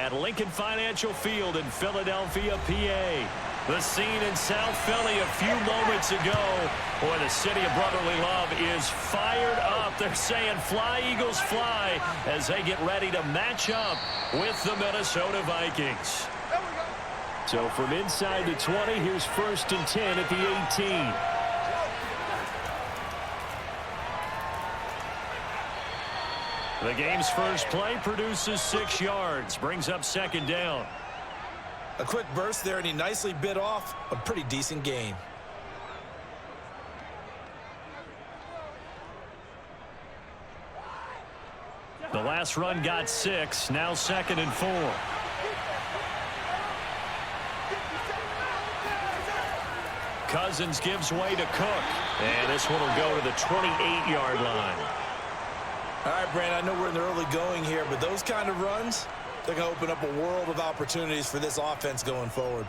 at Lincoln Financial Field in Philadelphia, PA. The scene in South Philly a few moments ago. Boy, the city of brotherly love is fired up. They're saying fly, Eagles, fly, as they get ready to match up with the Minnesota Vikings. So from inside the 20, here's 1st and 10 at the 18. The game's first play produces 6 yards, brings up 2nd down. A quick burst there, and he nicely bit off a pretty decent gain. The last run got 6, now 2nd and 4. Cousins gives way to Cook, and this one will go to the 28-yard line. All right, Brandon, I know we're in the early going here, but those kind of runs, they're going to open up a world of opportunities for this offense going forward.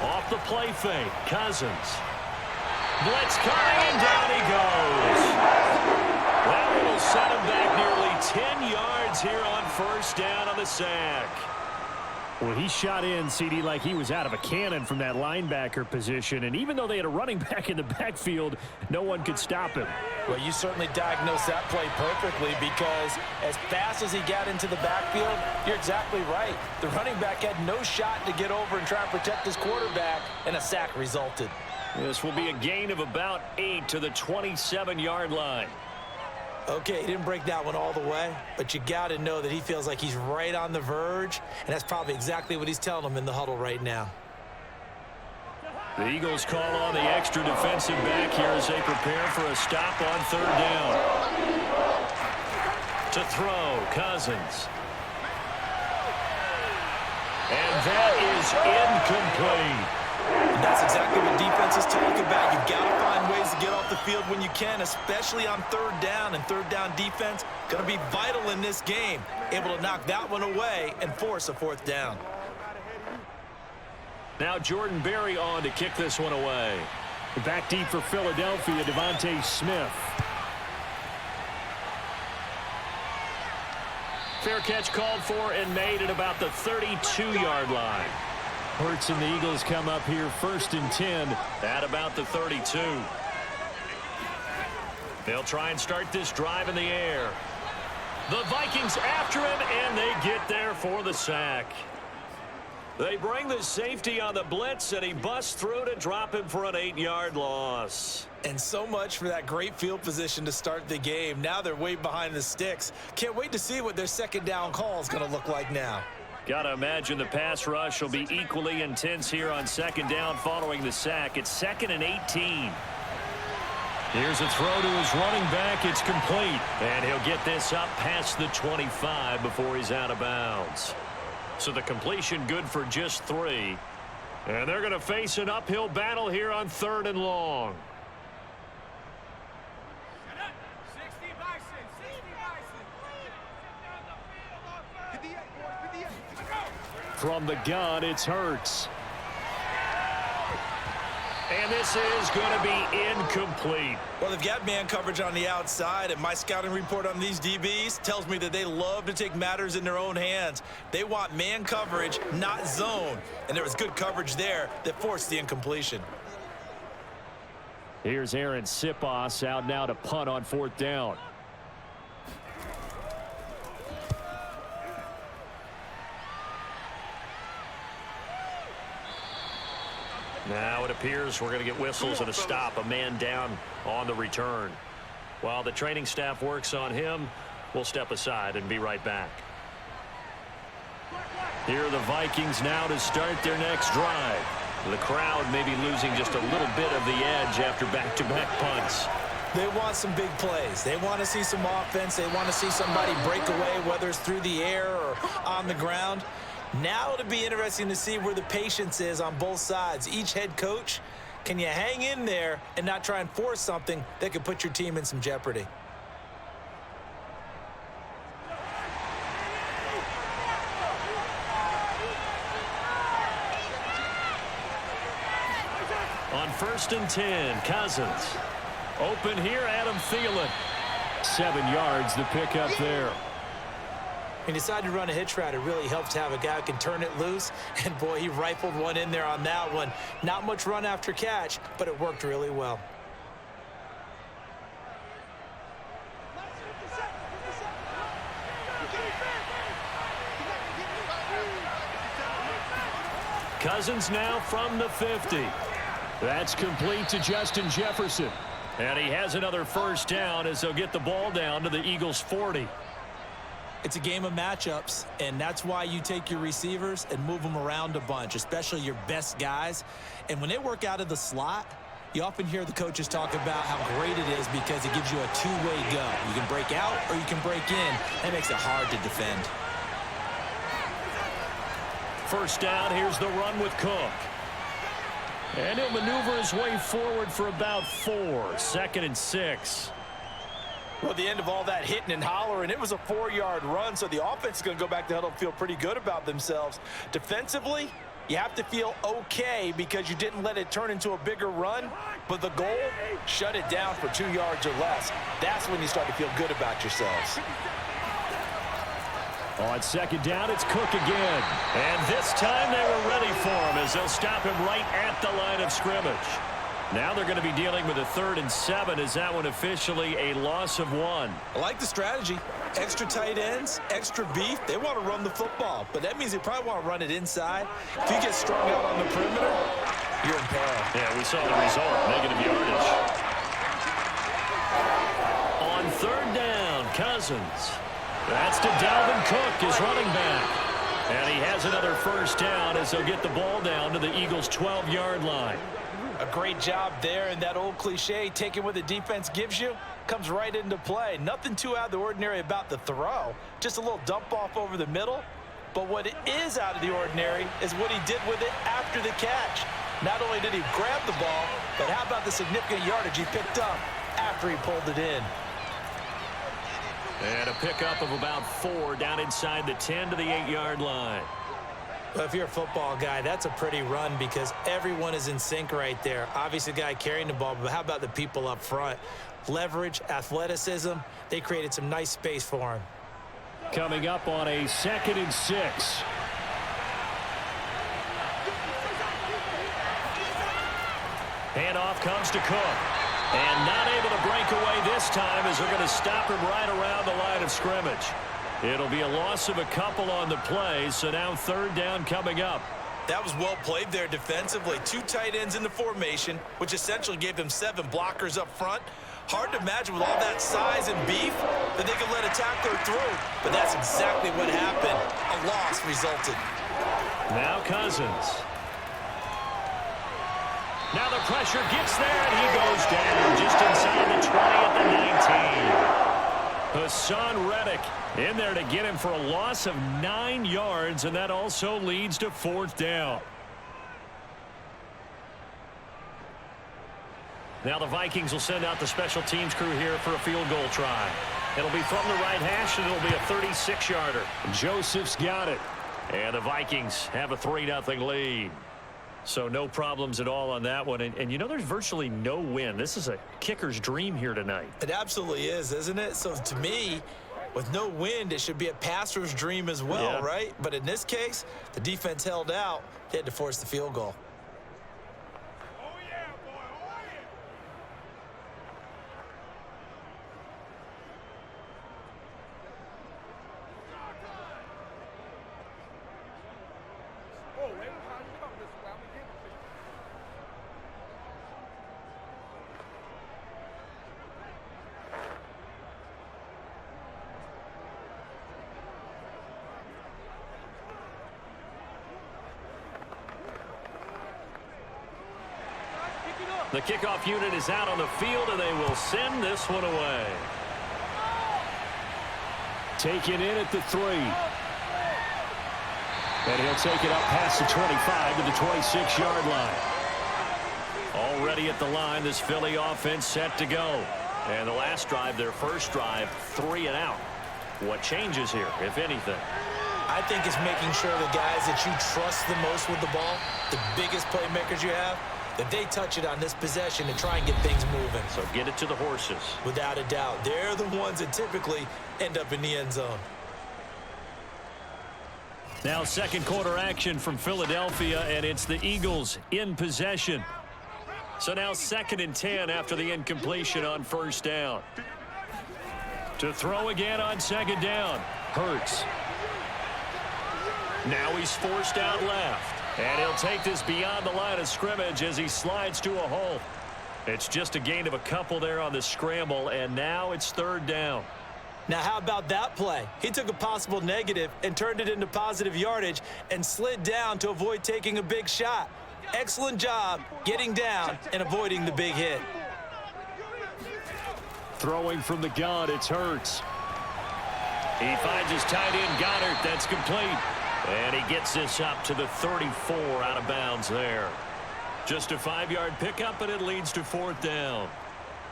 Off the play fake, Cousins. Blitz coming, and down he goes. That will set him back nearly 10 yards here on 1st down on the sack. Well, he shot in, CD, like he was out of a cannon from that linebacker position. And even though they had a running back in the backfield, no one could stop him. Well, you certainly diagnosed that play perfectly, because as fast as he got into the backfield, you're exactly right. The running back had no shot to get over and try and protect his quarterback, and a sack resulted. This will be a gain of about 8 to the 27-yard line. Okay, he didn't break that one all the way, but you got to know that he feels like he's right on the verge, and that's probably exactly what he's telling them in the huddle right now. The Eagles call on the extra defensive back here as they prepare for a stop on 3rd down. To throw, Cousins. And that is incomplete. And that's exactly what defense is talking about. You've got to find ways to get off the field when you can, especially on 3rd down. And 3rd down defense going to be vital in this game. Able to knock that one away and force a 4th down. Now Jordan Berry on to kick this one away. Back deep for Philadelphia, Devontae Smith. Fair catch called for and made at about the 32-yard line. Hurts and the Eagles come up here 1st and 10 at about the 32. They'll try and start this drive in the air. The Vikings after him, and they get there for the sack. They bring the safety on the blitz, and he busts through to drop him for an 8-yard loss. And so much for that great field position to start the game. Now they're way behind the sticks. Can't wait to see what their 2nd down call is going to look like now. Got to imagine the pass rush will be equally intense here on 2nd down following the sack. It's 2nd and 18. Here's a throw to his running back. It's complete. And he'll get this up past the 25 before he's out of bounds. So the completion good for just 3. And they're going to face an uphill battle here on 3rd and long. From the gun, it's Hurts. And this is going to be incomplete. Well, they've got man coverage on the outside, and my scouting report on these DBs tells me that they love to take matters in their own hands. They want man coverage, not zone. And there was good coverage there that forced the incompletion. Here's Aaron Sipos out now to punt on 4th down. Now it appears we're going to get whistles and a stop. A man down on the return. While the training staff works on him, we'll step aside and be right back. Here are the Vikings now to start their next drive. The crowd may be losing just a little bit of the edge after back-to-back punts. They want some big plays. They want to see some offense. They want to see somebody break away, whether it's through the air or on the ground. Now it'll be interesting to see where the patience is on both sides. Each head coach, can you hang in there and not try and force something that could put your team in some jeopardy? On 1st and 10, Cousins. Open here, Adam Thielen. 7 yards, the pickup there. He decided to run a hitch route. It really helps to have a guy who can turn it loose. And, boy, he rifled one in there on that one. Not much run after catch, but it worked really well. Cousins now from the 50. That's complete to Justin Jefferson. And he has another first down as they'll get the ball down to the Eagles' 40. It's a game of matchups, and that's why you take your receivers and move them around a bunch, especially your best guys. And when they work out of the slot, you often hear the coaches talk about how great it is because it gives you a two-way go. You can break out or you can break in. That makes it hard to defend. First down, here's the run with Cook. And he'll maneuver his way forward for about 4. 2nd and 6. Well, the end of all that hitting and hollering, it was a 4-yard run, so the offense is going to go back to huddle and feel pretty good about themselves. Defensively, you have to feel okay because you didn't let it turn into a bigger run, but the goal, shut it down for 2 yards or less. That's when you start to feel good about yourselves. On 2nd down, it's Cook again. And this time they were ready for him as they'll stop him right at the line of scrimmage. Now they're going to be dealing with a 3rd and 7. Is that one officially a loss of 1? I like the strategy. Extra tight ends, extra beef. They want to run the football, but that means they probably want to run it inside. If you get strung out on the perimeter, you're in peril. Yeah, we saw the result. Negative yardage. On 3rd down, Cousins. That's to Dalvin Cook, his running back. And he has another first down as they'll get the ball down to the Eagles' 12-yard line. A great job there, and that old cliche, taking what the defense gives you, comes right into play. Nothing too out of the ordinary about the throw. Just a little dump off over the middle. But what is out of the ordinary is what he did with it after the catch. Not only did he grab the ball, but how about the significant yardage he picked up after he pulled it in. And a pickup of about 4 down inside the 10 to the 8-yard line. Well, if you're a football guy, that's a pretty run because everyone is in sync right there. Obviously, the guy carrying the ball, but how about the people up front? Leverage, athleticism, they created some nice space for him. Coming up on a 2nd and 6. Handoff comes to Cook. And not able to break away this time as they're going to stop him right around the line of scrimmage. It'll be a loss of a couple on the play, so now 3rd down coming up. That was well played there defensively. 2 tight ends in the formation, which essentially gave them 7 blockers up front. Hard to imagine with all that size and beef that they could let a tackler through. But that's exactly what happened. A loss resulted. Now Cousins. Now the pressure gets there, and he goes down just inside the 20 at the 19. Hassan Reddick in there to get him for a loss of 9 yards, and that also leads to 4th down. Now the Vikings will send out the special teams crew here for a field goal try. It'll be from the right hash, and it'll be a 36-yarder. Joseph's got it. And the Vikings have a 3-0 lead. So no problems at all on that one. And you know, there's virtually no wind. This is a kicker's dream here tonight. It absolutely is, isn't it? So to me, with no wind, it should be a passer's dream as well, right? But in this case, the defense held out. They had to force the field goal. The kickoff unit is out on the field, and they will send this one away. Taken in at the 3. And he'll take it up past the 25 to the 26-yard line. Already at the line, this Philly offense set to go. And the last drive, their first drive, 3 and out. What changes here, if anything? I think it's making sure the guys that you trust the most with the ball, the biggest playmakers you have, that they touch it on this possession and try and get things moving. So get it to the horses. Without a doubt. They're the ones that typically end up in the end zone. Now second quarter action from Philadelphia, and it's the Eagles in possession. So now 2nd and 10 after the incompletion on first down. To throw again on 2nd down. Hurts. Now he's forced out left. And he'll take this beyond the line of scrimmage as he slides to a hole. It's just a gain of a couple there on the scramble, and now it's 3rd down. Now, how about that play? He took a possible negative and turned it into positive yardage and slid down to avoid taking a big shot. Excellent job getting down and avoiding the big hit. Throwing from the gun, it's Hurts. He finds his tight end, Goddard. That's complete. And he gets this up to the 34 out of bounds there. Just a 5-yard pickup, and it leads to 4th down.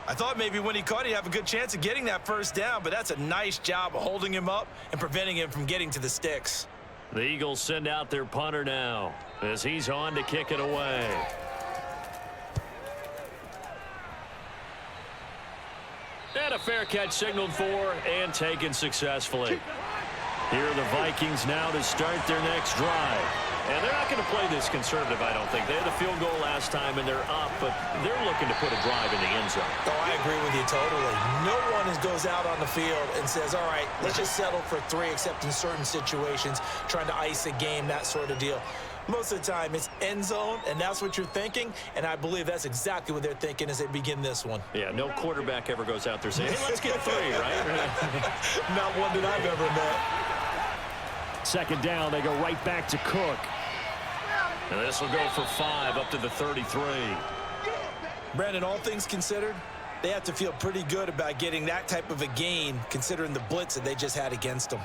I thought maybe when he caught, he'd have a good chance of getting that first down, but that's a nice job of holding him up and preventing him from getting to the sticks. The Eagles send out their punter now as he's on to kick it away. And a fair catch signaled for and taken successfully. Here are the Vikings now to start their next drive. And they're not going to play this conservative, I don't think. They had a field goal last time, and they're up, but they're looking to put a drive in the end zone. Oh, I agree with you totally. No one goes out on the field and says, all right, let's just settle for 3, except in certain situations, trying to ice a game, that sort of deal. Most of the time, it's end zone, and that's what you're thinking, and I believe that's exactly what they're thinking as they begin this one. Yeah, no quarterback ever goes out there saying, hey, let's get 3, right? Not one that I've ever met. 2nd down, they go right back to Cook. And this will go for 5 up to the 33. Brandon, all things considered, they have to feel pretty good about getting that type of a gain considering the blitz that they just had against them.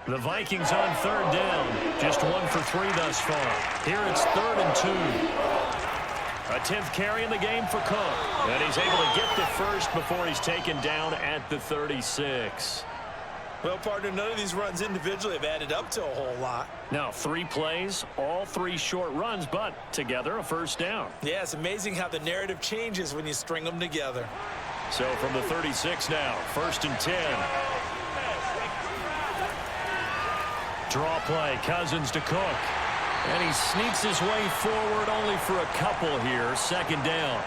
The Vikings on 3rd down. Just 1 for 3 thus far. Here it's 3rd and 2. A 10th carry in the game for Cook. And he's able to get the first before he's taken down at the 36. Well, partner, none of these runs individually have added up to a whole lot. Now 3 plays, all 3 short runs, but together a first down. Yeah, it's amazing how the narrative changes when you string them together. So from the 36 now, 1st and 10. Draw play, Cousins to Cook. And he sneaks his way forward only for a couple here. 2nd down.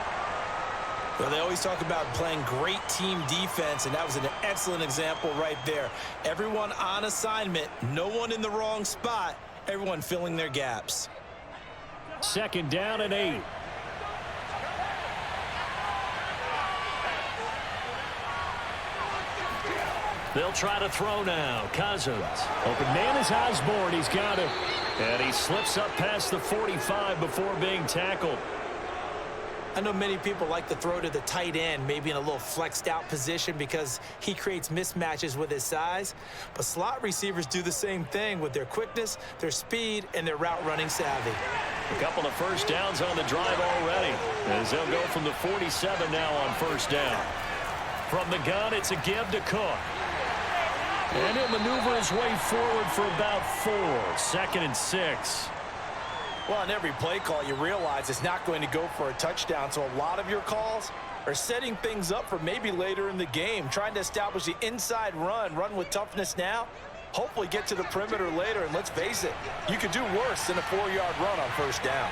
Well, they always talk about playing great team defense, and that was an excellent example right there. Everyone on assignment, no one in the wrong spot, everyone filling their gaps. 2nd down and 8. They'll try to throw now. Cousins. Open man is Osborne. He's got it. And he slips up past the 45 before being tackled. I know many people like to throw to the tight end, maybe in a little flexed out position because he creates mismatches with his size. But slot receivers do the same thing with their quickness, their speed, and their route running savvy. A couple of first downs on the drive already, as they'll go from the 47 now on 1st down. From the gun, it's a give to Cook. And he'll maneuver his way forward for about 4. 2nd and 6. Well, on every play call, you realize it's not going to go for a touchdown, so a lot of your calls are setting things up for maybe later in the game, trying to establish the inside run with toughness now, hopefully get to the perimeter later, and let's face it, you could do worse than a 4-yard run on 1st down.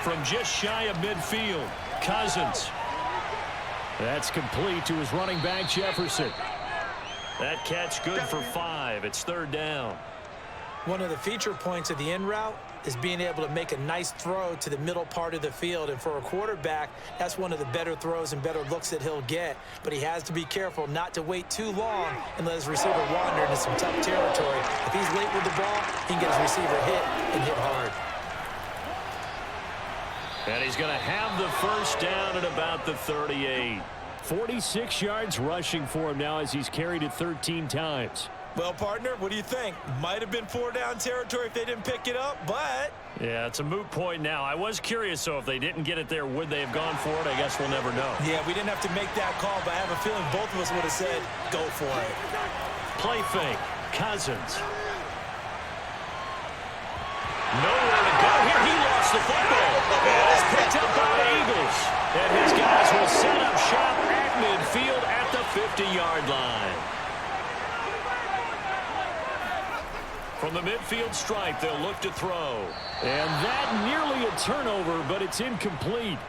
From just shy of midfield, Cousins. That's complete to his running back, Jefferson. That catch good for 5. It's 3rd down. One of the feature points of the in route is being able to make a nice throw to the middle part of the field. And for a quarterback, that's one of the better throws and better looks that he'll get. But he has to be careful not to wait too long and let his receiver wander into some tough territory. If he's late with the ball, he can get his receiver hit and hit hard. And he's going to have the first down at about the 38. 46 yards rushing for him now as he's carried it 13 times. Well, partner, what do you think? Might have been 4-down territory if they didn't pick it up, but... Yeah, it's a moot point now. I was curious, so if they didn't get it there, would they have gone for it? I guess we'll never know. Yeah, we didn't have to make that call, but I have a feeling both of us would have said, go for it. Play fake. Cousins. Nowhere to go here. He lost the football. And it's picked up by the Eagles. And his guys will set up shop at midfield at the 50-yard line. From the midfield stripe, they'll look to throw. And that nearly a turnover, but it's incomplete.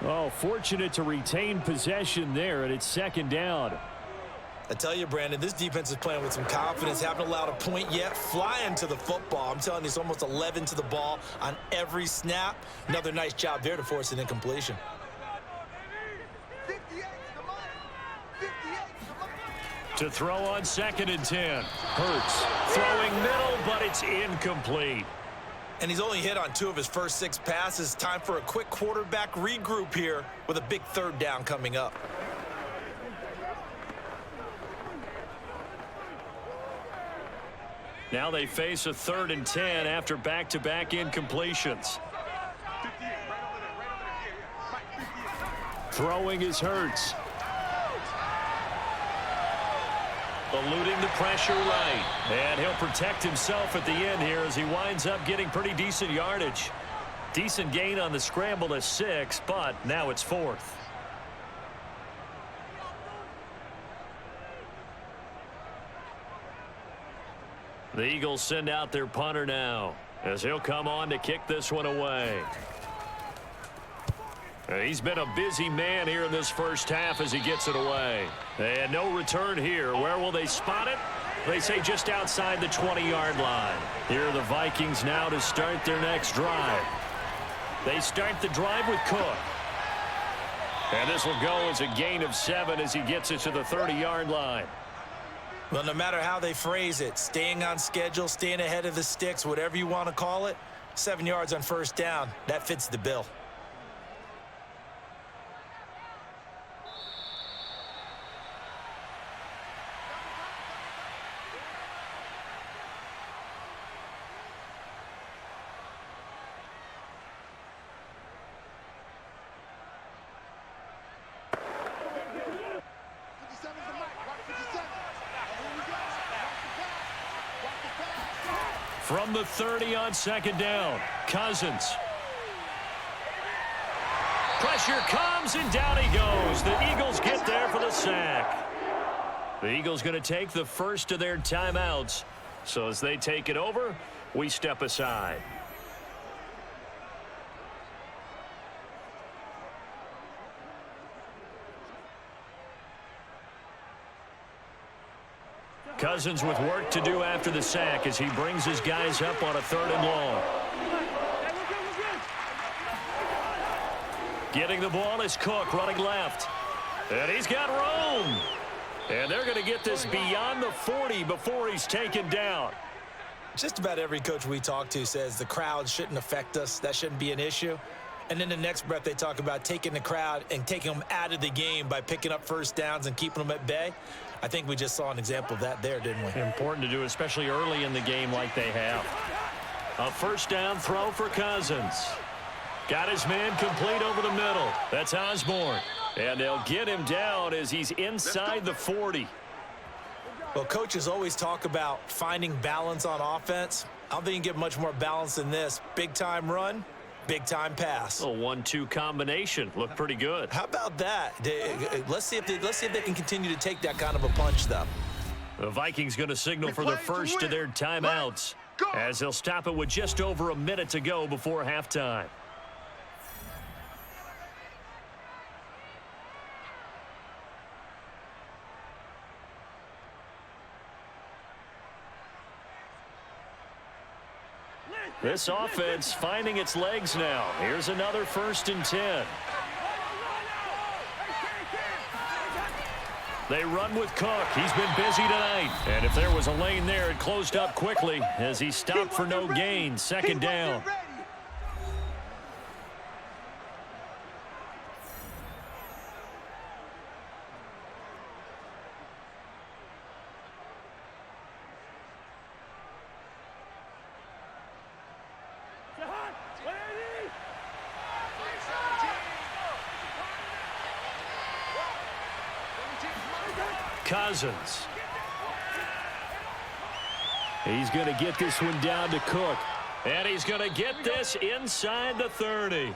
Oh, fortunate to retain possession there, and it's second down. I tell you, Brandon, this defense is playing with some confidence. Haven't allowed a point yet. Flying to the football. I'm telling you, it's almost 11 to the ball on every snap. Another nice job there to force an incompletion. To throw on 2nd and 10. Hurts throwing middle, but it's incomplete. And he's only hit on 2 of his first 6 passes. Time for a quick quarterback regroup here with a big 3rd down coming up. Now they face a 3rd and 10 after back-to-back incompletions. Throwing is Hurts. Eluding the pressure right. And he'll protect himself at the end here as he winds up getting pretty decent yardage. Decent gain on the scramble to 6, but now it's 4th. The Eagles send out their punter now as he'll come on to kick this one away. He's been a busy man here in this first half as he gets it away. And no return here. Where will they spot it? They say just outside the 20-yard line. Here are the Vikings now to start their next drive. They start the drive with Cook. And this will go as a gain of 7 as he gets it to the 30-yard line. Well, no matter how they phrase it, staying on schedule, staying ahead of the sticks, whatever you want to call it, 7 yards on 1st down, that fits the bill. From the 30 on 2nd down, Cousins. Pressure comes, and down he goes. The Eagles get there for the sack. The Eagles going to take the first of their timeouts. So as they take it over, we step aside. Cousins with work to do after the sack as he brings his guys up on a 3rd and long. Getting the ball is Cook running left. And he's got room. And they're going to get this beyond the 40 before he's taken down. Just about every coach we talk to says the crowd shouldn't affect us. That shouldn't be an issue. And in the next breath, they talk about taking the crowd and taking them out of the game by picking up 1st downs and keeping them at bay. I think we just saw an example of that there, didn't we? Important to do, especially early in the game like they have. A 1st down throw for Cousins. Got his man complete over the middle. That's Osborne. And they'll get him down as he's inside the 40. Well, coaches always talk about finding balance on offense. I don't think you can get much more balance than this. Big-time run, big-time pass. A 1-2 combination. Looked pretty good. How about that? Let's see if they can continue to take that kind of a punch, though. The Vikings going to signal for the first of their timeouts as they'll stop it with just over a minute to go before halftime. This offense finding its legs now. Here's another 1st and 10. They run with Cook. He's been busy tonight. And if there was a lane there, it closed up quickly as he stopped for no gain. 2nd down. Cousins. He's going to get this one down to Cook. And he's going to get this inside the 30.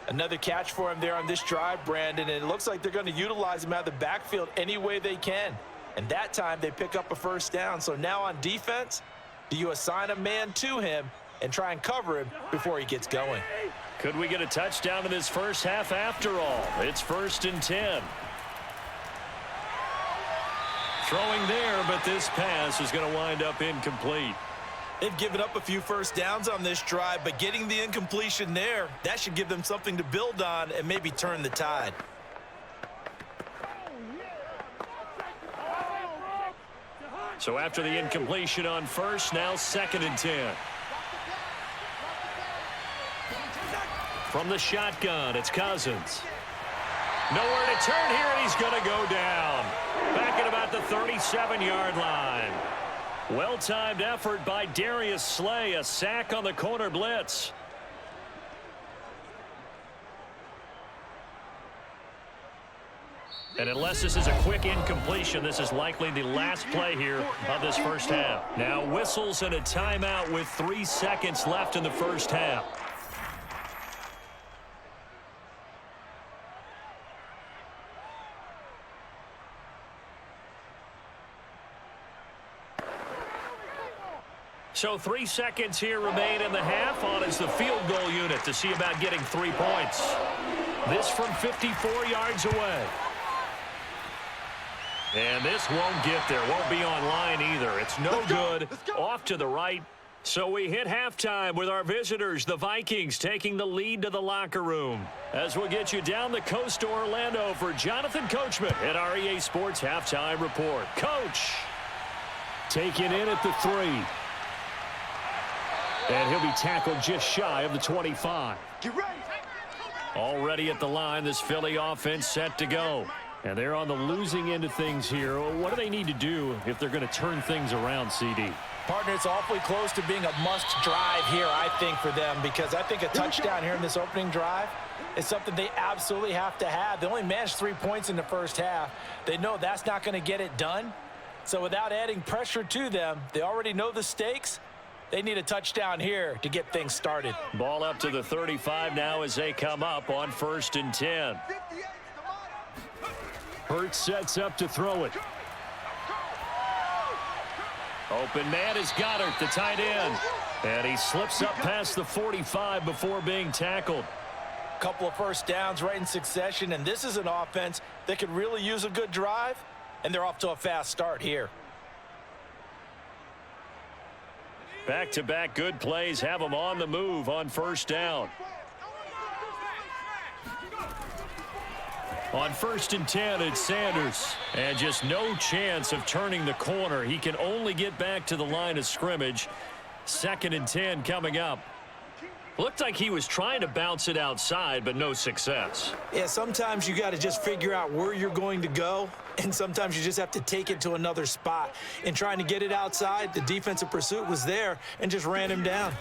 Another catch for him there on this drive, Brandon, and it looks like they're going to utilize him out of the backfield any way they can. And that time they pick up a first down. So now on defense, do you assign a man to him and try and cover him before he gets going? Could we get a touchdown in this first half after all? It's 1st and 10. Throwing there, but this pass is going to wind up incomplete. They've given up a few first downs on this drive, but getting the incompletion there, that should give them something to build on and maybe turn the tide. So after the incompletion on first, now 2nd and 10. From the shotgun, it's Cousins. Nowhere to turn here, and he's going to go down. Back at about the 37-yard line. Well-timed effort by Darius Slay, a sack on the corner blitz. And unless this is a quick incompletion, this is likely the last play here of this first half. Now whistles and a timeout with 3 seconds left in the first half. So 3 seconds here remain in the half. On is the field goal unit to see about getting 3 points. This from 54 yards away. And this won't get there. Won't be on line either. It's no good. Off to the right. So we hit halftime with our visitors, the Vikings, taking the lead to the locker room. As we'll get you down the coast to Orlando for Jonathan Coachman at our EA Sports Halftime Report. Coach, taking in at the 3. And he'll be tackled just shy of the 25. Get ready. Already at the line, this Philly offense set to go. And they're on the losing end of things here. What do they need to do if they're going to turn things around, CD? Partner, it's awfully close to being a must drive here, I think, for them, because I think a touchdown here in this opening drive is something they absolutely have to have. They only managed 3 points in the first half. They know that's not going to get it done. So without adding pressure to them, they already know the stakes. They need a touchdown here to get things started. Ball up to the 35 now as they come up on 1st and 10. Hurts sets up to throw it. Open man is Goddard, the tight end. And he slips up past the 45 before being tackled. Couple of first downs right in succession, and this is an offense that could really use a good drive, and they're off to a fast start here. Back-to-back good plays have them on the move on 1st down. On 1st and 10, it's Sanders. And just no chance of turning the corner. He can only get back to the line of scrimmage. 2nd and 10 coming up. Looked like he was trying to bounce it outside, but no success. Yeah, sometimes you got to just figure out where you're going to go, and sometimes you just have to take it to another spot. In trying to get it outside, the defensive pursuit was there and just ran him down.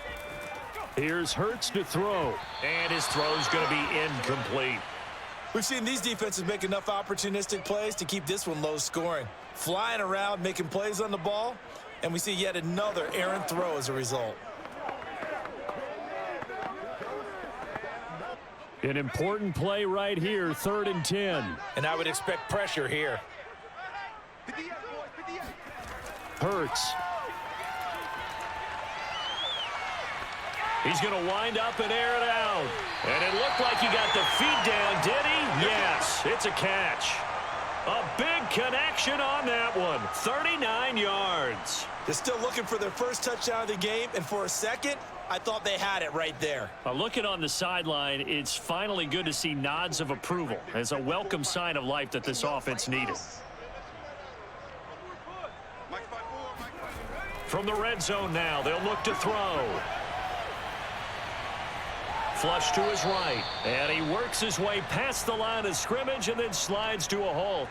Here's Hurts to throw, and his throw's going to be incomplete. We've seen these defenses make enough opportunistic plays to keep this one low scoring. Flying around, making plays on the ball, and we see yet another errant throw as a result. An important play right here, 3rd and 10. And I would expect pressure here. Hurts. He's going to wind up and air it out. And it looked like he got the feet down, did he? Yes, it's a catch. A big connection on that one. 39 yards. They're still looking for their first touchdown of the game, and for a second, I thought they had it right there. Looking on the sideline, it's finally good to see nods of approval as a welcome sign of life that this offense needed. From the red zone now, they'll look to throw. Flush to his right, and he works his way past the line of scrimmage and then slides to a halt.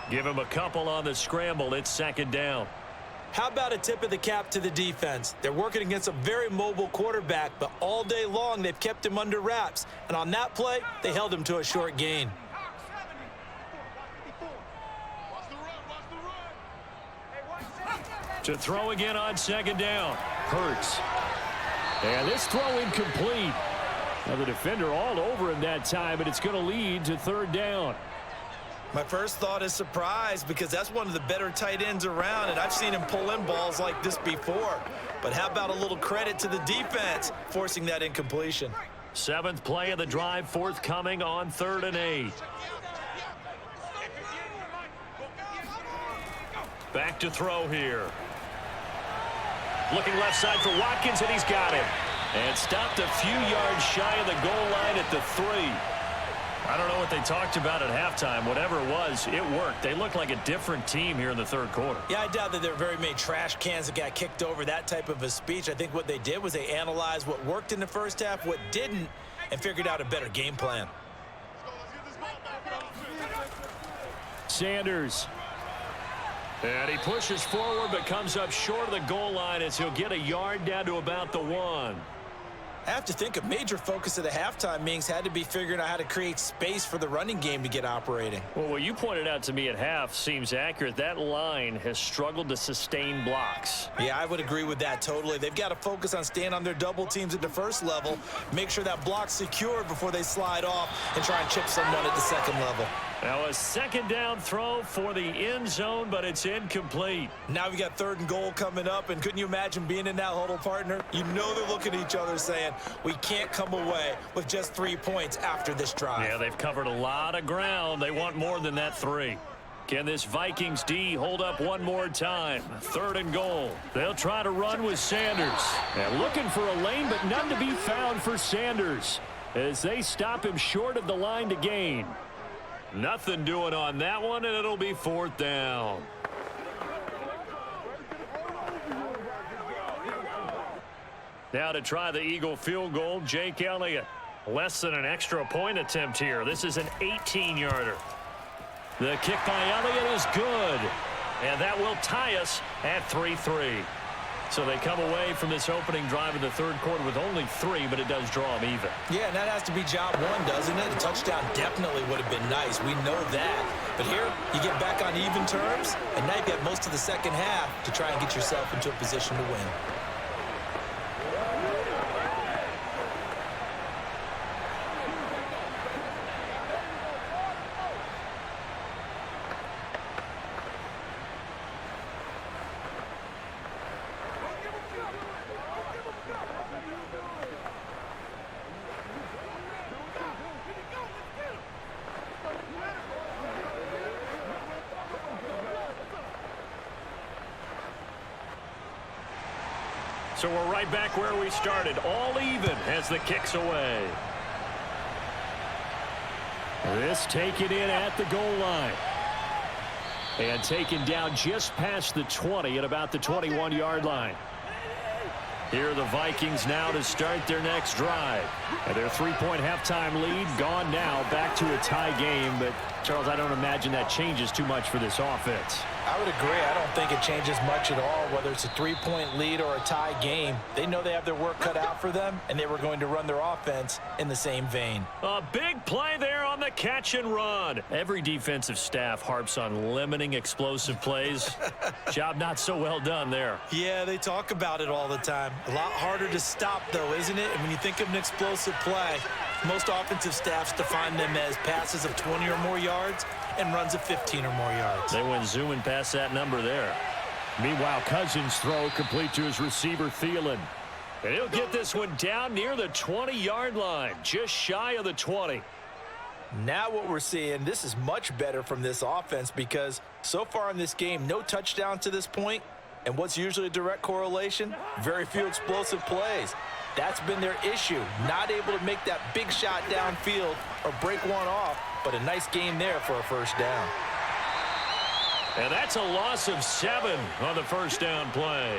Give him a couple on the scramble. It's 2nd down. How about a tip of the cap to the defense? They're working against a very mobile quarterback, but all day long they've kept him under wraps. And on that play, they held him to a short gain. To throw again on second down. Hurts. And this throw incomplete. Now the defender all over him that time, but it's going to lead to third down. My first thought is surprise because that's one of the better tight ends around, and I've seen him pull in balls like this before. But how about a little credit to the defense forcing that incompletion? 7th play of the drive forthcoming on 3rd and 8. Back to throw here. Looking left side for Watkins, and he's got it. And stopped a few yards shy of the goal line at the 3. I don't know what they talked about at halftime. Whatever it was, it worked. They look like a different team here in the 3rd quarter. Yeah, I doubt that there are very many trash cans that got kicked over, that type of a speech. I think what they did was they analyzed what worked in the first half, what didn't, and figured out a better game plan. Sanders. And he pushes forward but comes up short of the goal line as he'll get a yard down to about the 1. I have to think a major focus of the halftime meetings had to be figuring out how to create space for the running game to get operating. Well, what you pointed out to me at half seems accurate. That line has struggled to sustain blocks. Yeah, I would agree with that totally. They've got to focus on staying on their double teams at the first level, make sure that block's secured before they slide off and try and chip someone at the second level. Now a second down throw for the end zone, but it's incomplete. Now we got 3rd and goal coming up, and couldn't you imagine being in that huddle, partner? You know they're looking at each other saying, we can't come away with just 3 points after this drive. Yeah, they've covered a lot of ground. They want more than that 3. Can this Vikings D hold up one more time? 3rd and goal. They'll try to run with Sanders. And looking for a lane, but none to be found for Sanders as they stop him short of the line to gain. Nothing doing on that one, and it'll be 4th down. Now to try the Eagle field goal, Jake Elliott. Less than an extra point attempt here. This is an 18-yarder. The kick by Elliott is good. And that will tie us at 3-3. So they come away from this opening drive in the 3rd quarter with only 3, but it does draw them even. Yeah, and that has to be job 1, doesn't it? A touchdown definitely would have been nice. We know that. But here, you get back on even terms, and now you've got most of the second half to try and get yourself into a position to win. So we're right back where we started, all even as the kick's away. This taken in at the goal line. And taken down just past the 20 at about the 21-yard line. Here are the Vikings now to start their next drive. And their 3-point halftime lead gone now, back to a tie game. But, Charles, I don't imagine that changes too much for this offense. I would agree. I don't think it changes much at all, whether it's a 3-point lead or a tie game. They know they have their work cut out for them, and they were going to run their offense in the same vein. A big play there on the catch and run. Every defensive staff harps on limiting explosive plays. Job not so well done there. Yeah, they talk about it all the time. A lot harder to stop, though, isn't it? And when you think of an explosive play, most offensive staffs define them as passes of 20 or more yards and runs of 15 or more yards. They went zooming past that number there. Meanwhile, Cousins' throw complete to his receiver, Thielen. And he'll get this one down near the 20-yard line, just shy of the 20. Now what we're seeing, this is much better from this offense because so far in this game, no touchdown to this point. And what's usually a direct correlation? Very few explosive plays. That's been their issue. Not able to make that big shot downfield or break one off, but a nice game there for a first down. And that's a loss of 7 on the first down play.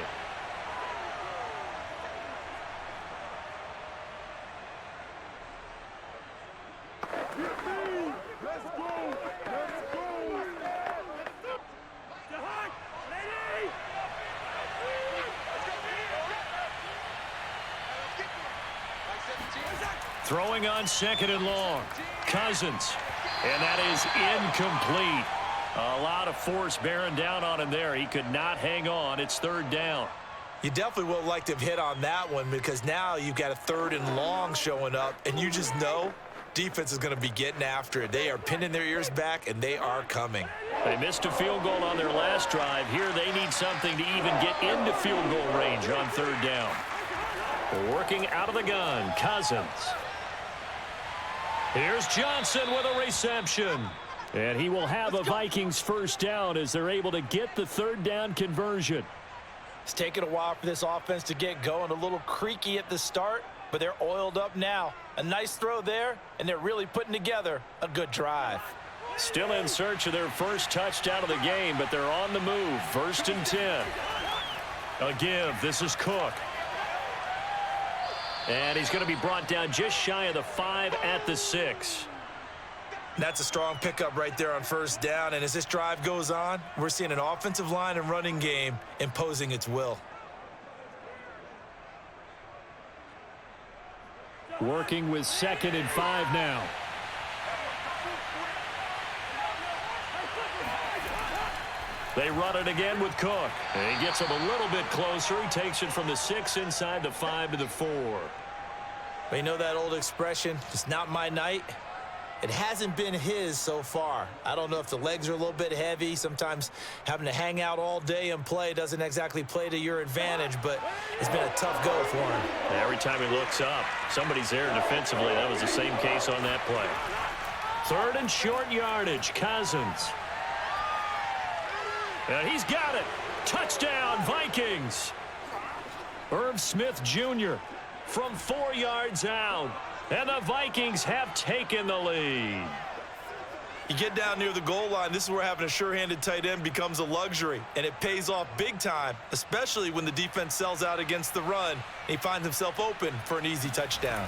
Throwing on 2nd and long. Cousins. And that is incomplete. A lot of force bearing down on him there. He could not hang on. It's third down. You definitely would like to have hit on that one because now you've got a 3rd and long showing up, and you just know defense is going to be getting after it. They are pinning their ears back, and they are coming. They missed a field goal on their last drive. Here they need something to even get into field goal range on third down. Working out of the gun, Cousins. Here's Johnson with a reception. And he will have a Vikings first down as they're able to get the third down conversion. It's taken a while for this offense to get going. A little creaky at the start, but they're oiled up now. A nice throw there, and they're really putting together a good drive. Still in search of their first touchdown of the game, but they're on the move. 1st and 10. A give. This is Cook. And he's going to be brought down just shy of the 5 at the 6. That's a strong pickup right there on first down. And as this drive goes on, we're seeing an offensive line and running game imposing its will. Working with 2nd and 5 now. They run it again with Cook. And he gets him a little bit closer. He takes it from the 6 inside the 5 to the 4. But you know that old expression, it's not my night? It hasn't been his so far. I don't know if the legs are a little bit heavy. Sometimes having to hang out all day and play doesn't exactly play to your advantage, but it's been a tough go for him. Every time he looks up, somebody's there defensively. That was the same case on that play. 3rd and short yardage, Cousins. And he's got it. Touchdown, Vikings. Irv Smith Jr. from 4 yards out. And the Vikings have taken the lead. You get down near the goal line, this is where having a sure-handed tight end becomes a luxury, and it pays off big time, especially when the defense sells out against the run, and he finds himself open for an easy touchdown.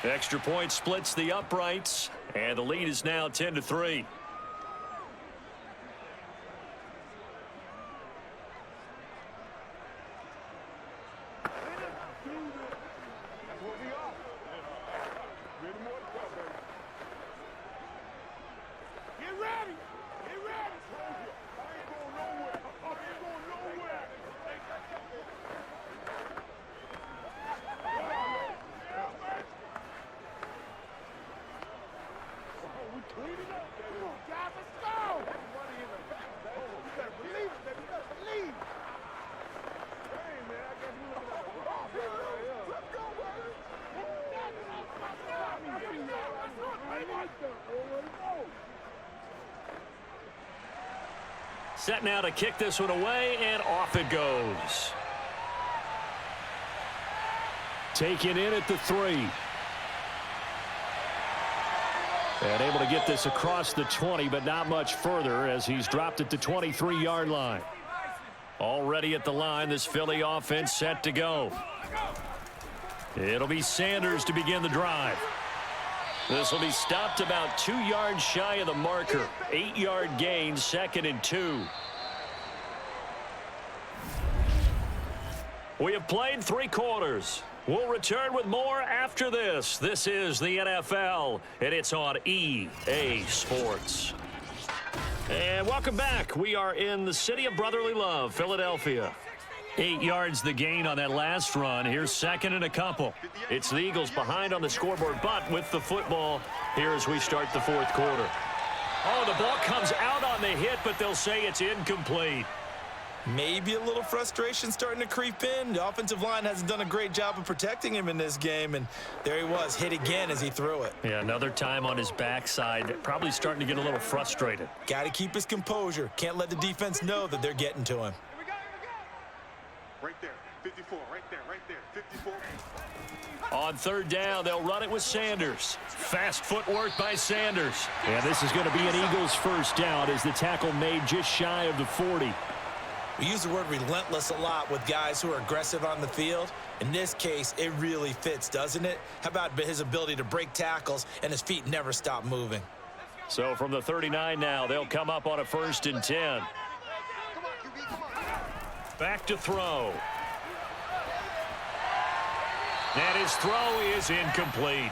Extra point splits the uprights, and the lead is now 10-3. Set now to kick this one away, and off it goes. Taken in at the 3. And able to get this across the 20, but not much further as he's dropped at the 23-yard line. Already at the line, this Philly offense set to go. It'll be Sanders to begin the drive. This will be stopped about 2 yards shy of the marker. 8-yard gain, 2nd and 2. We have played 3 quarters. We'll return with more after this. This is the NFL, and it's on EA Sports. And welcome back. We are in the city of brotherly love, Philadelphia. 8 yards the gain on that last run. Here's 2nd and a couple. It's the Eagles behind on the scoreboard, but with the football here as we start the 4th quarter. Oh, the ball comes out on the hit, but they'll say it's incomplete. Maybe a little frustration starting to creep in. The offensive line hasn't done a great job of protecting him in this game, and there he was, hit again as he threw it. Yeah, another time on his backside, probably starting to get a little frustrated. Got to keep his composure. Can't let the defense know that they're getting to him. Right there, 54, right there, 54. On 3rd down, they'll run it with Sanders. Fast footwork by Sanders. And this is going to be an Eagles first down as the tackle made just shy of the 40. We use the word relentless a lot with guys who are aggressive on the field. In this case, it really fits, doesn't it? How about his ability to break tackles and his feet never stop moving? So from the 39 now, they'll come up on a 1st and 10. Back to throw. And his throw is incomplete.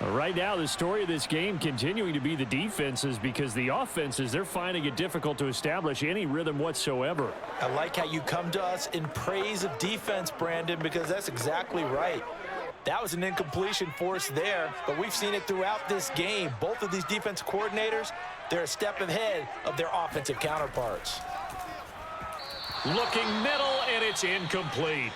Right now, the story of this game continuing to be the defenses, because the offenses, they're finding it difficult to establish any rhythm whatsoever. I like how you come to us in praise of defense, Brandon, because that's exactly right. That was an incompletion force there, but we've seen it throughout this game. Both of these defense coordinators, they're a step ahead of their offensive counterparts. Looking middle, and it's incomplete.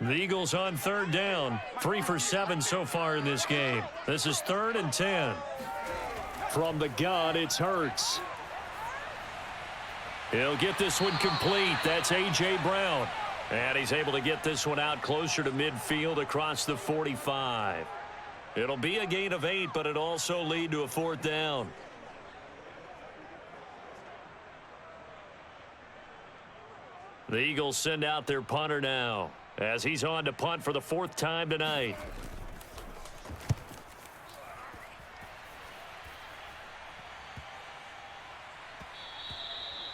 The Eagles on third down. 3 for 7 so far in this game. This is 3rd and 10. From the gun, it's Hurts. He'll get this one complete. That's A.J. Brown. And he's able to get this one out closer to midfield across the 45. It'll be a gain of 8, but it'll also lead to a 4th down. The Eagles send out their punter now, as he's on to punt for the 4th time tonight.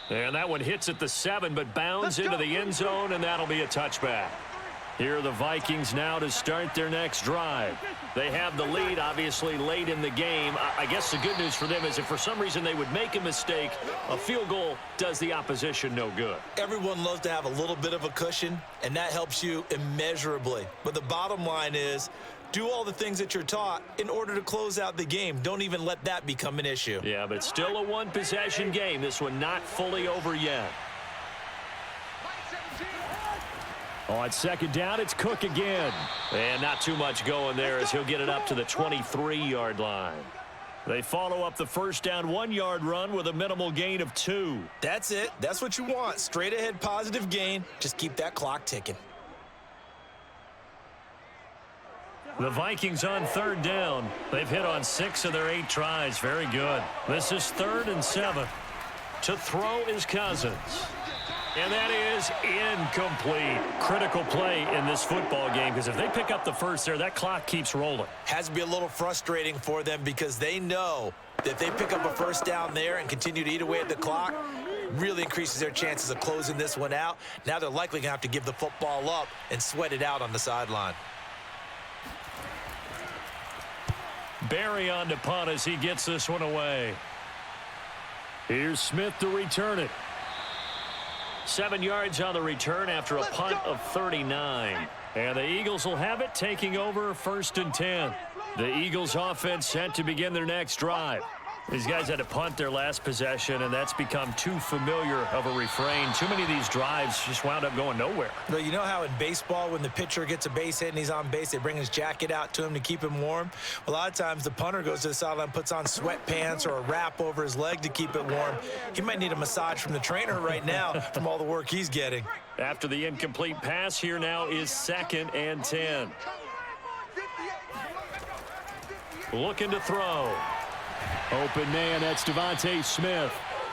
And that one hits at the 7, but bounds into the end zone, and that'll be a touchback. Here are the Vikings now to start their next drive. They have the lead, obviously, late in the game. I guess the good news for them is if for some reason they would make a mistake, a field goal does the opposition no good. Everyone loves to have a little bit of a cushion, and that helps you immeasurably. But the bottom line is, do all the things that you're taught in order to close out the game. Don't even let that become an issue. Yeah, but still a one-possession game. This one not fully over yet. On 2nd down, it's Cook again. And not too much going there as he'll get it up to the 23-yard line. They follow up the 1st down 1-yard run with a minimal gain of 2. That's it. That's what you want. Straight ahead positive gain. Just keep that clock ticking. The Vikings on 3rd down. They've hit on 6 of their 8 tries. Very good. This is 3rd and 7. To throw is Cousins. And that is incomplete. Critical play in this football game, because if they pick up the first there, that clock keeps rolling. Has to be a little frustrating for them because they know that if they pick up a 1st down there and continue to eat away at the clock, really increases their chances of closing this one out. Now they're likely going to have to give the football up and sweat it out on the sideline. Barry on to punt as he gets this one away. Here's Smith to return it. 7 yards on the return after a punt of 39. And the Eagles will have it, taking over 1st and 10. The Eagles offense set to begin their next drive. These guys had to punt their last possession, and that's become too familiar of a refrain. Too many of these drives just wound up going nowhere. Well, you know how in baseball, when the pitcher gets a base hit and he's on base, they bring his jacket out to him to keep him warm? A lot of times the punter goes to the sideline, puts on sweatpants or a wrap over his leg to keep it warm. He might need a massage from the trainer right now from all the work he's getting. After the incomplete pass, here now is 2nd and 10. Looking to throw. Open man, that's Devontae Smith.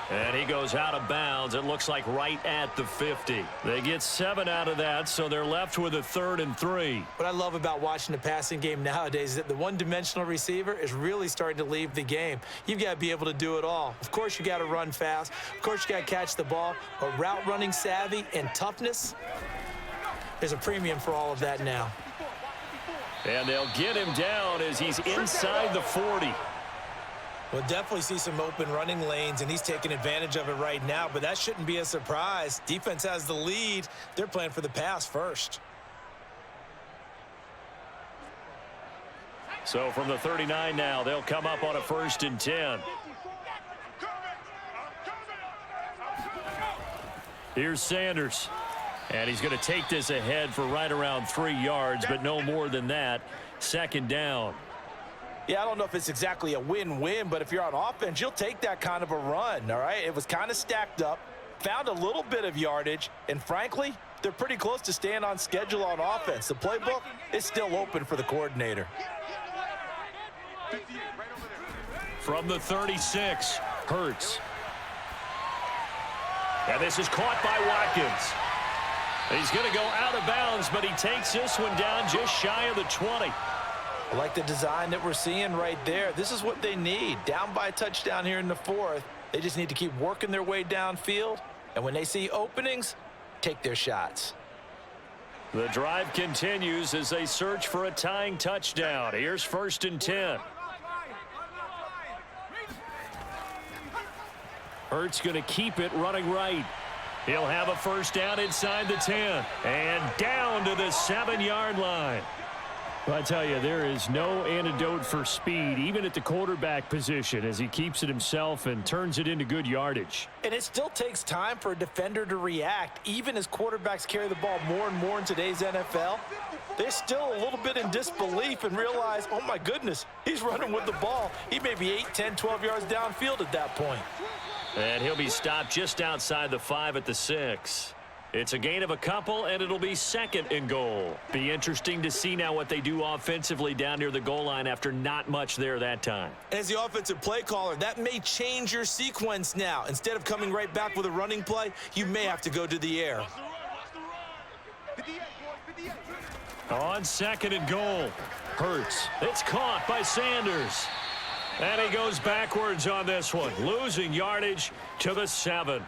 And he goes out of bounds. It looks like right at the 50. They get 7 out of that, so they're left with a 3rd and 3. What I love about watching the passing game nowadays is that the one-dimensional receiver is really starting to leave the game. You've got to be able to do it all. Of course, you got to run fast. Of course, you got to catch the ball. But route running savvy and toughness, there's a premium for all of that now. And they'll get him down as he's inside the 40. We'll definitely see some open running lanes, and he's taking advantage of it right now, but that shouldn't be a surprise. Defense has the lead. They're playing for the pass first. So from the 39 now, they'll come up on a 1st and 10. Here's Sanders. And he's going to take this ahead for right around 3 yards, but no more than that. 2nd down. Yeah, I don't know if it's exactly a win-win, but if you're on offense, you'll take that kind of a run, all right? It was kind of stacked up, found a little bit of yardage, and frankly, they're pretty close to staying on schedule on offense. The playbook is still open for the coordinator. From the 36, Hurts. And this is caught by Watkins. He's going to go out of bounds, but he takes this one down just shy of the 20. I like the design that we're seeing right there. This is what they need. Down by a touchdown here in the fourth. They just need to keep working their way downfield. And when they see openings, take their shots. The drive continues as they search for a tying touchdown. Here's 1st and 10. Hurts going to keep it running right. He'll have a first down inside the 10. And down to the 7-yard line. Well, I tell you, there is no antidote for speed, even at the quarterback position, as he keeps it himself and turns it into good yardage. And it still takes time for a defender to react. Even as quarterbacks carry the ball more and more in today's NFL, they're still a little bit in disbelief and realize, oh, my goodness, he's running with the ball. He may be 8, 10, 12 yards downfield at that point. And he'll be stopped just outside the 5 at the 6. It's a gain of a couple, and it'll be 2nd and goal. Be interesting to see now what they do offensively down near the goal line after not much there that time. As the offensive play caller, that may change your sequence now. Instead of coming right back with a running play, you may have to go to the air. On 2nd and goal, Hurts. It's caught by Sanders. And he goes backwards on this one, losing yardage to the 7.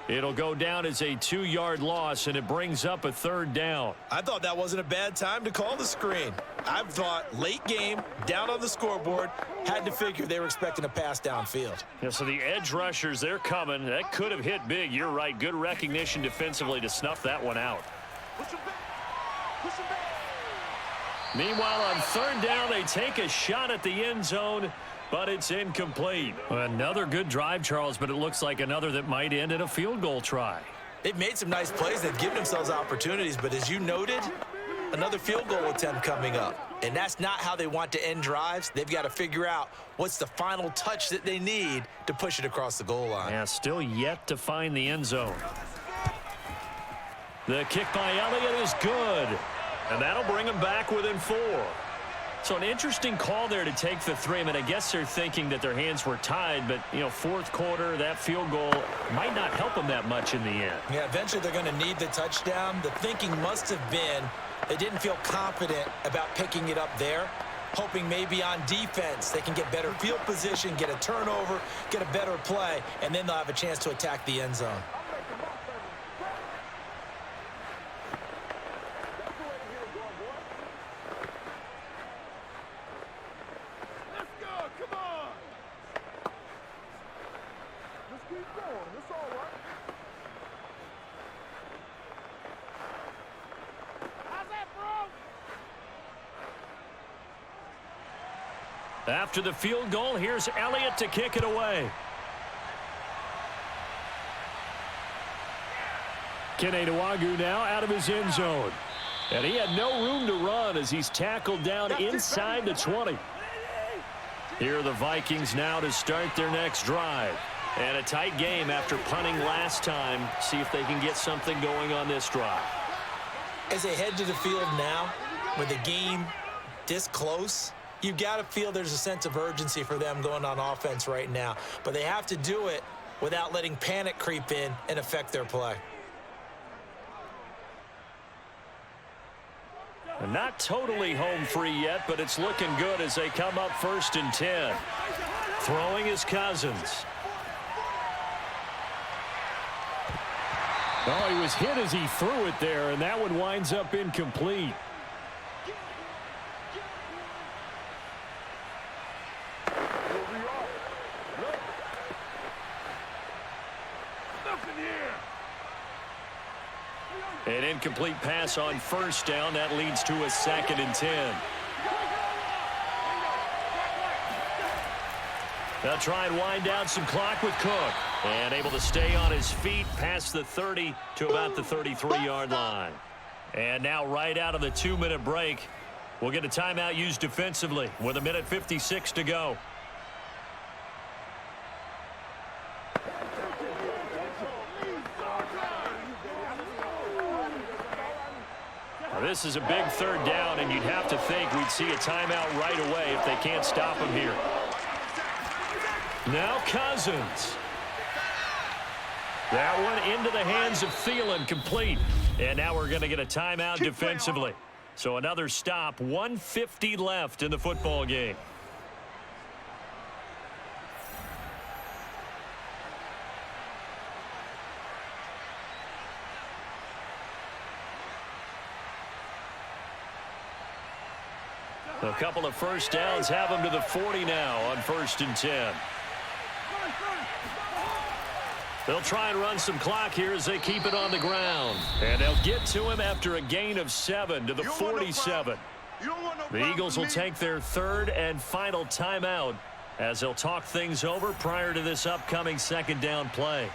It'll go down as a 2-yard loss, and it brings up a 3rd down. I thought that wasn't a bad time to call the screen. I thought late game, down on the scoreboard, had to figure they were expecting a pass downfield. Yeah, so the edge rushers, they're coming. That could have hit big. You're right. Good recognition defensively to snuff that one out. Meanwhile, on 3rd down, they take a shot at the end zone, but it's incomplete. Another good drive, Charles, but it looks like another that might end in a field goal try. They've made some nice plays. They've given themselves opportunities, but as you noted, another field goal attempt coming up. And that's not how they want to end drives. They've got to figure out what's the final touch that they need to push it across the goal line. Yeah, still yet to find the end zone. The kick by Elliott is good, and that'll bring him back within 4. So an interesting call there to take the 3. I mean, I guess they're thinking that their hands were tied, but, you know, 4th quarter, that field goal might not help them that much in the end. Yeah, eventually they're going to need the touchdown. The thinking must have been they didn't feel confident about picking it up there, hoping maybe on defense they can get better field position, get a turnover, get a better play, and then they'll have a chance to attack the end zone. After the field goal, here's Elliott to kick it away. Kene Nwagu now out of his end zone. And he had no room to run as he's tackled down inside the 20. Here are the Vikings now to start their next drive. And a tight game after punting last time. See if they can get something going on this drive. As they head to the field now, with the game this close, you've got to feel there's a sense of urgency for them going on offense right now. But they have to do it without letting panic creep in and affect their play. Not totally home free yet, but it's looking good as they come up 1st and 10. Throwing is Cousins. Oh, he was hit as he threw it there, and that one winds up incomplete. An incomplete pass on 1st down. That leads to a 2nd and 10. They'll try and wind down some clock with Cook. And able to stay on his feet past the 30 to about the 33-yard line. And now right out of the 2-minute break, we'll get a timeout used defensively with 1:56 to go. Now, this is a big 3rd down, and you'd have to think we'd see a timeout right away if they can't stop him here. Now Cousins. That one into the hands of Thielen, complete. And now we're going to get a timeout defensively. So another stop, 1:50 left in the football game. A couple of first downs have them to the 40 now on 1st and 10. They'll try and run some clock here as they keep it on the ground. And they'll get to him after a gain of 7 to the 47. The Eagles will take their 3rd and final timeout as they'll talk things over prior to this upcoming 2nd down play.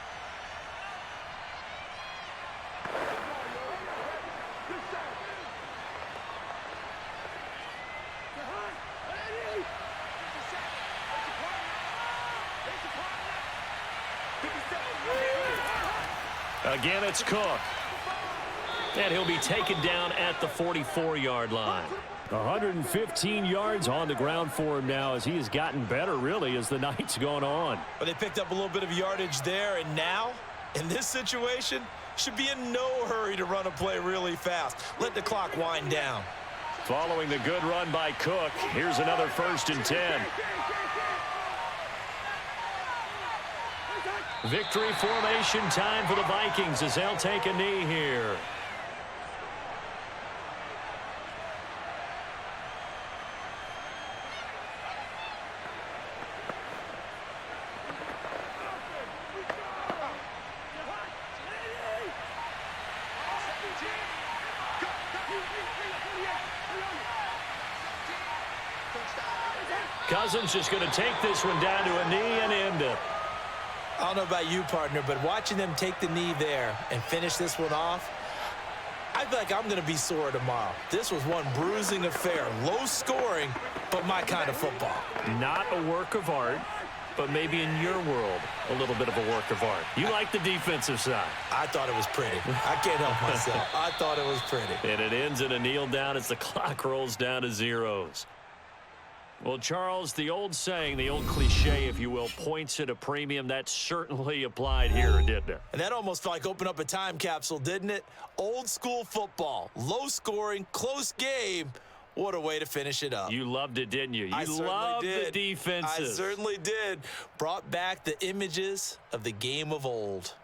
Again, it's Cook. And he'll be taken down at the 44-yard line. 115 yards on the ground for him now as he has gotten better, really, as the night's gone on. But they picked up a little bit of yardage there, and now, in this situation, should be in no hurry to run a play really fast. Let the clock wind down. Following the good run by Cook, here's another 1st and 10. Victory formation time for the Vikings as they'll take a knee here. Cousins just going to take this one down to a knee and end it. I don't know about you, partner, but watching them take the knee there and finish this one off, I feel like I'm going to be sore tomorrow. This was one bruising affair. Low scoring, but my kind of football. Not a work of art, but maybe in your world, a little bit of a work of art. You like the defensive side. I thought it was pretty. I can't help myself. I thought it was pretty. And it ends in a kneel down as the clock rolls down to zeros. Well, Charles, the old saying, the old cliche, if you will, points at a premium. That certainly applied here, didn't it? And that almost felt like open up a time capsule, didn't it? Old school football, low scoring, close game. What a way to finish it up. You loved it, didn't you? You loved the defenses. I certainly did. Brought back the images of the game of old.